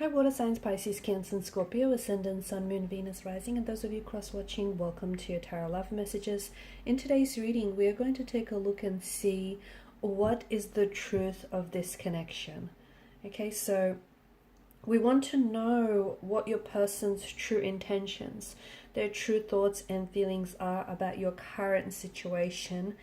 Hi, water signs, Pisces, Cancer, and Scorpio, Ascendant, Sun, Moon, Venus, Rising, and those of you cross-watching, welcome to your Tarot Love Messages. In today's reading, we are going to take a look and see what is the truth of this connection. Okay, so we want to know what your person's true intentions, their true thoughts and feelings are about your current situation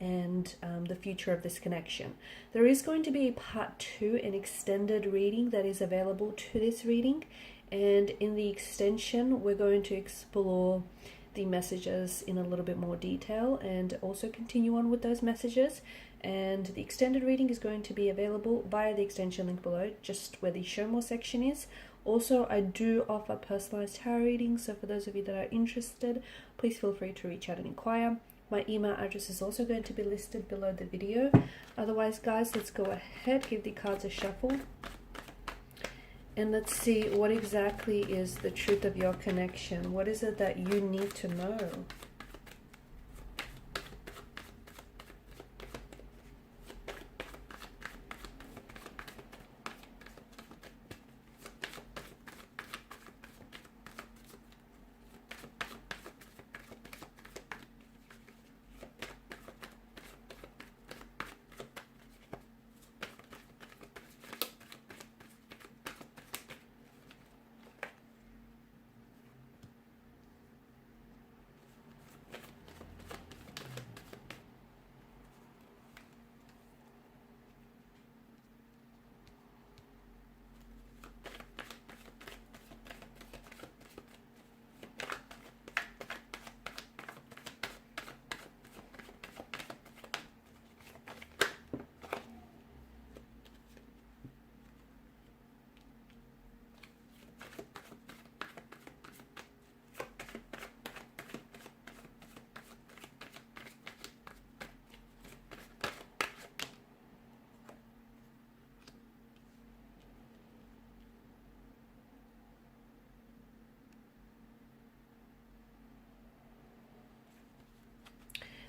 and the future of this connection. There is going to be a part 2, an extended reading that is available to this reading, and in the extension we're going to explore the messages in a little bit more detail and also continue on with those messages. And the extended reading is going to be available via the extension link below, just where the show more section is. Also, I do offer personalized tarot readings, so for those of you that are interested, please feel free to reach out and inquire. My email address is also going to be listed below the video. Otherwise, guys, let's go ahead, give the cards a shuffle, and let's see what exactly is the truth of your connection. What is it that you need to know?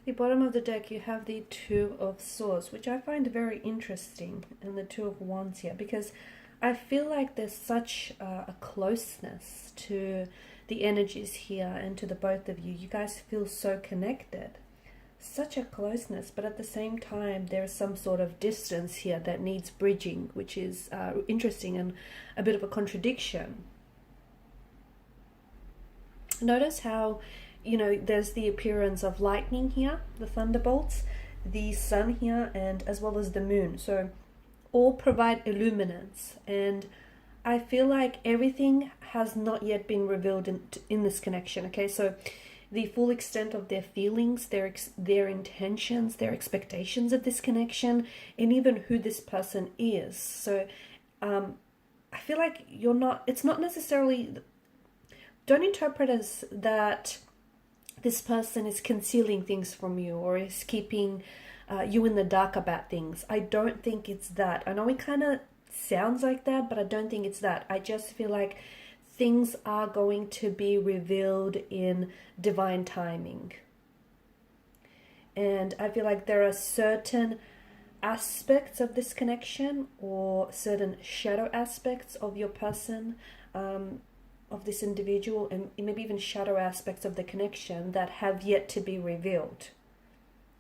The bottom of the deck, you have the Two of Swords, which I find very interesting, and the Two of Wands here, because I feel like there's such a closeness to the energies here and to the both of you. You guys feel so connected, such a closeness, but at the same time there's some sort of distance here that needs bridging, which is interesting and a bit of a contradiction. Notice how, you know, there's the appearance of lightning here, the thunderbolts, the sun here, and as well as the moon. So all provide illuminance, and I feel like everything has not yet been revealed in this connection. Okay, so the full extent of their feelings, their intentions, their expectations of this connection, and even who this person is. So I feel like it's not necessarily, don't interpret as that this person is concealing things from you or is keeping you in the dark about things. I don't think it's that. I know it kind of sounds like that, but I don't think it's that. I just feel like things are going to be revealed in divine timing. And I feel like there are certain aspects of this connection, or certain shadow aspects of your person, of this individual, and maybe even shadow aspects of the connection that have yet to be revealed.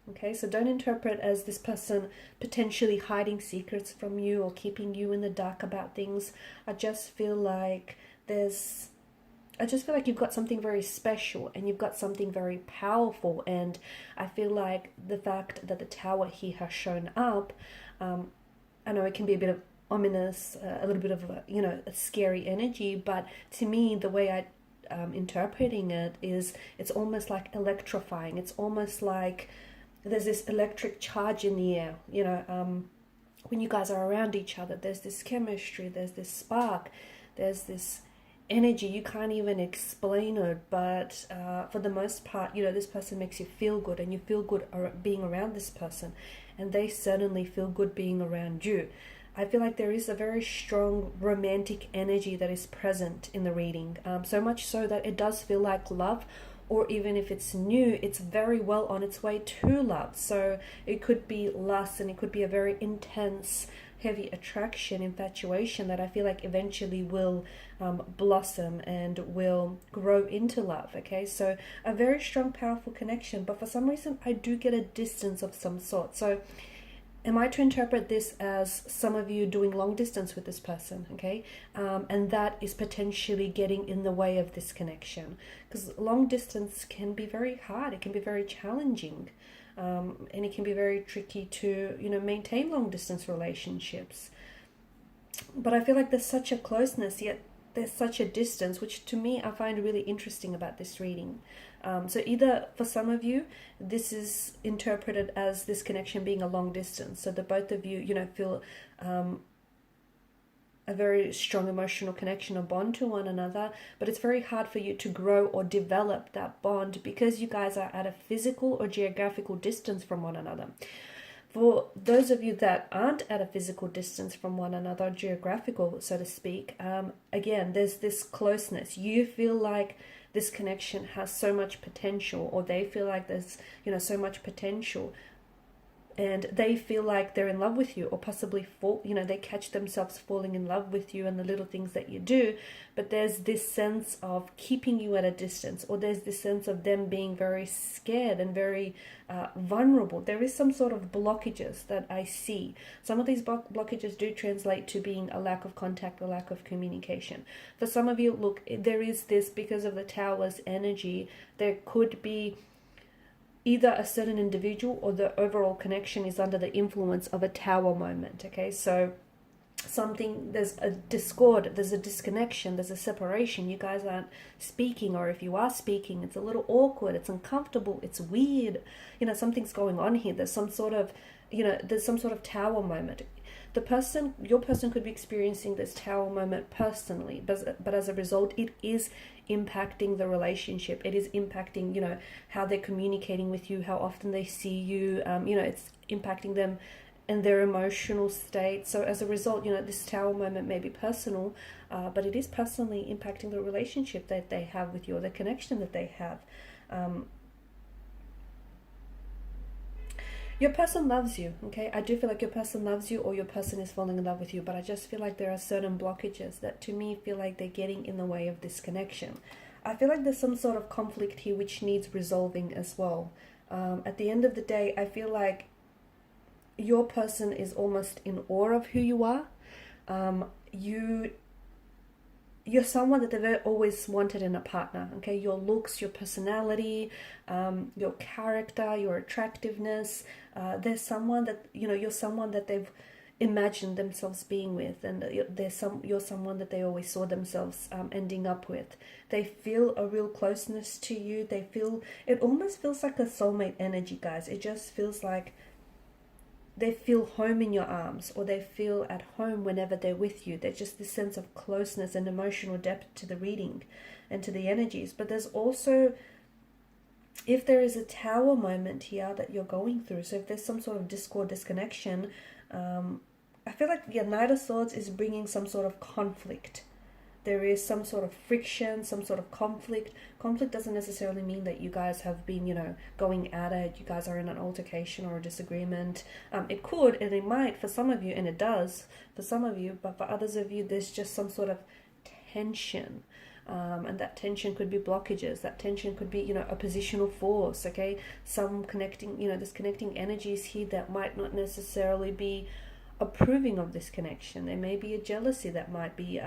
Okay, so don't interpret as this person potentially hiding secrets from you or keeping you in the dark about things. I just feel like you've got something very special and you've got something very powerful, and I feel like the fact that the Tower here has shown up, I know it can be a bit of ominous, a little bit of a scary energy, but to me the way I'm interpreting it is it's almost like electrifying. It's almost like there's this electric charge in the air, when you guys are around each other. There's this chemistry, there's this spark, there's this energy. You can't even explain it, but for the most part, this person makes you feel good, and you feel good being around this person, and they certainly feel good being around you. I feel like there is a very strong romantic energy that is present in the reading, so much so that it does feel like love, or even if it's new, it's very well on its way to love. So it could be lust, and it could be a very intense heavy attraction, infatuation that I feel like eventually will blossom and will grow into love. Okay, so a very strong, powerful connection, but for some reason I do get a distance of some sort. So am I to interpret this as some of you doing long distance with this person, okay? And that is potentially getting in the way of this connection. Because long distance can be very hard. It can be very challenging. And it can be very tricky to, maintain long distance relationships. But I feel like there's such a closeness, yet there's such a distance, which to me I find really interesting about this reading. So either for some of you, this is interpreted as this connection being a long distance. So the both of you, feel a very strong emotional connection or bond to one another, but it's very hard for you to grow or develop that bond because you guys are at a physical or geographical distance from one another. For those of you that aren't at a physical distance from one another, geographical, so to speak, again, there's this closeness. You feel like this connection has so much potential, or they feel like there's, so much potential, and they feel like they're in love with you, or possibly they catch themselves falling in love with you and the little things that you do. But there's this sense of keeping you at a distance, or there's this sense of them being very scared and very vulnerable. There is some sort of blockages that I see. Some of these blockages do translate to being a lack of contact, a lack of communication. For some of you, look, there is this, because of the Tower's energy, there could be either a certain individual or the overall connection is under the influence of a Tower moment. Okay, so there's a discord, there's a disconnection, there's a separation. You guys aren't speaking, or if you are speaking, it's a little awkward, it's uncomfortable, it's weird. Something's going on here. There's some sort of Tower moment. Your person could be experiencing this Tower moment personally, but as a result, it is impacting the relationship. It is impacting, how they're communicating with you, how often they see you. It's impacting them and their emotional state. So as a result, this Tower moment may be personal, but it is personally impacting the relationship that they have with you, or the connection that they have. Your person loves you, okay? I do feel like your person loves you, or your person is falling in love with you, but I just feel like there are certain blockages that to me feel like they're getting in the way of this connection. I feel like there's some sort of conflict here which needs resolving as well. At the end of the day, I feel like your person is almost in awe of who you are. You're someone that they've always wanted in a partner, okay? Your looks, your personality, your character, your attractiveness. There's someone that, you're someone that they've imagined themselves being with, and you're someone that they always saw themselves ending up with. They feel a real closeness to you. It almost feels like a soulmate energy, guys. It just feels like they feel home in your arms, or they feel at home whenever they're with you. There's just this sense of closeness and emotional depth to the reading and to the energies. But there's also, if there is a Tower moment here that you're going through, so if there's some sort of discord, disconnection, I feel like the Knight of Swords is bringing some sort of conflict. There is some sort of friction, some sort of conflict. Conflict doesn't necessarily mean that you guys have been, going at it. You guys are in an altercation or a disagreement. It could, and it might for some of you, and it does for some of you, but for others of you, there's just some sort of tension. And that tension could be blockages. That tension could be, oppositional force, okay? Some connecting, there's connecting energies here that might not necessarily be approving of this connection. There may be a jealousy that might be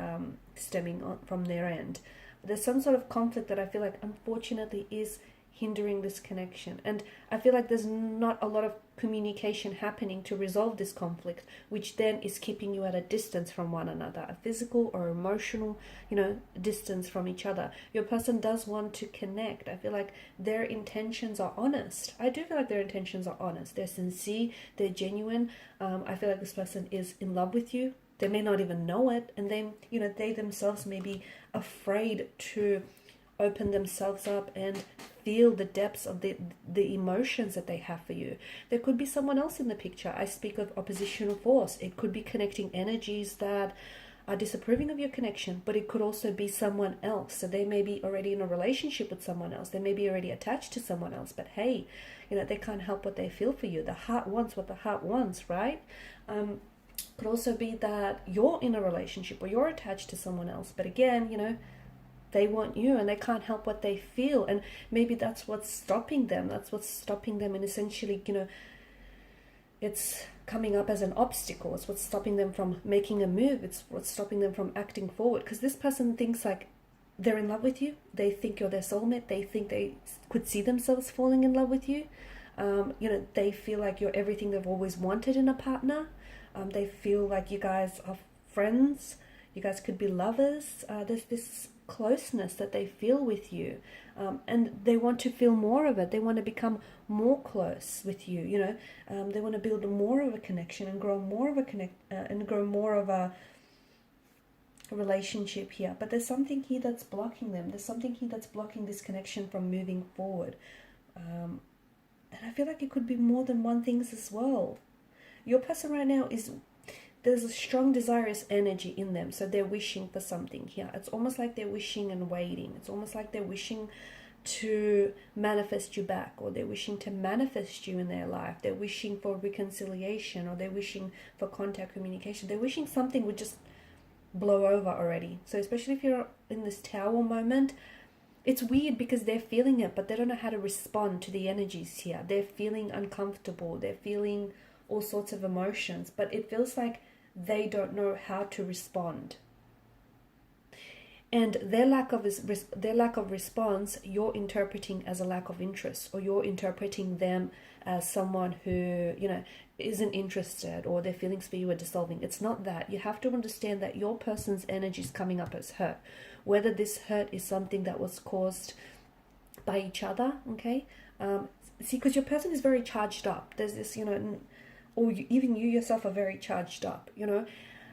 stemming from their end. There's some sort of conflict that I feel like unfortunately is hindering this connection, and I feel like there's not a lot of communication happening to resolve this conflict, which then is keeping you at a distance from one another, a physical or emotional distance from each other. Your person does want to connect. I feel like their intentions are honest. I do feel like their intentions are honest. They're sincere, they're genuine. I feel like this person is in love with you. They may not even know it, and then they themselves may be afraid to open themselves up and feel the depths of the emotions that they have for you. There could be someone else in the picture. I speak of oppositional force. It could be connecting energies that are disapproving of your connection, but it could also be someone else. So they may be already in a relationship with someone else. They may be already attached to someone else, but hey, they can't help what they feel for you. The heart wants what the heart wants, right? Could also be that you're in a relationship or you're attached to someone else, but again, you know, they want you and they can't help what they feel, and maybe that's what's stopping them. That's what's stopping them, and essentially, you know, it's coming up as an obstacle. It's what's stopping them from making a move. It's what's stopping them from acting forward, because this person thinks like they're in love with you. They think you're their soulmate. They think they could see themselves falling in love with you. You know, they feel like you're everything they've always wanted in a partner. They feel like you guys are friends. You guys could be lovers. There's this closeness that they feel with you, and they want to feel more of it. They want to become more close with you. You know, they want to build more of a connection and grow more of a relationship here. But there's something here that's blocking them. There's something here that's blocking this connection from moving forward. And I feel like it could be more than one thing as well. Your person right now there's a strong desirous energy in them, so they're wishing for something here. It's almost like they're wishing and waiting. It's almost like they're wishing to manifest you back, or they're wishing to manifest you in their life. They're wishing for reconciliation, or they're wishing for contact, communication. They're wishing something would just blow over already. So especially if you're in this Tower moment, it's weird because they're feeling it, but they don't know how to respond to the energies here. They're feeling uncomfortable. They're feeling all sorts of emotions, but it feels like they don't know how to respond. And their lack of response, you're interpreting as a lack of interest, or you're interpreting them as someone who, you know, isn't interested, or their feelings for you are dissolving. It's not that. You have to understand that your person's energy is coming up as hurt. Whether this hurt is something that was caused by each other, okay? See, because your person is very charged up. There's this, you know, or even you yourself are very charged up, you know.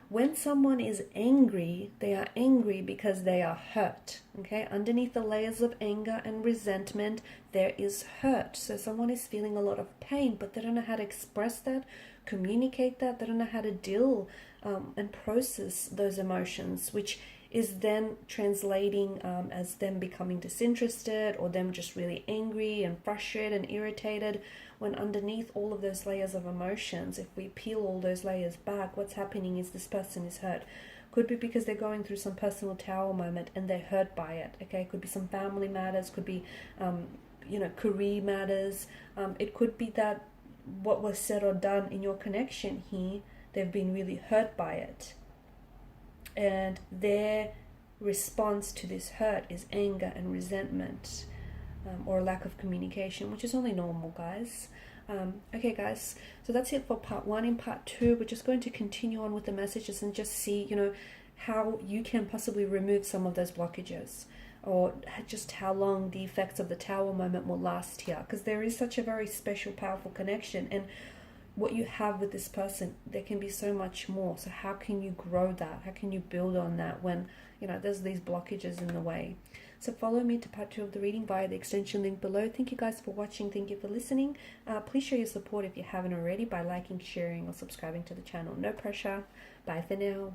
When someone is angry, they are angry because they are hurt, okay? Underneath the layers of anger and resentment, there is hurt. So someone is feeling a lot of pain, but they don't know how to express that, communicate that. They don't know how to deal and process those emotions, which is then translating as them becoming disinterested, or them just really angry and frustrated and irritated, when underneath all of those layers of emotions, if we peel all those layers back, what's happening is this person is hurt. Could be because they're going through some personal Tower moment and they're hurt by it, okay? Could be some family matters, could be, you know, career matters. It could be that what was said or done in your connection here, they've been really hurt by it. And their response to this hurt is anger and resentment, or lack of communication, which is only normal, guys. Okay, guys, so that's it for part 1. In part 2, we're just going to continue on with the messages and just see, you know, how you can possibly remove some of those blockages, or just how long the effects of the Tower moment will last here, because there is such a very special, powerful connection, and what you have with this person, there can be so much more. So how can you grow that? How can you build on that when, you know, there's these blockages in the way? So follow me to part 2 of the reading via the extension link below. Thank you guys for watching. Thank you for listening. Please show your support if you haven't already by liking, sharing, or subscribing to the channel. No pressure. Bye for now.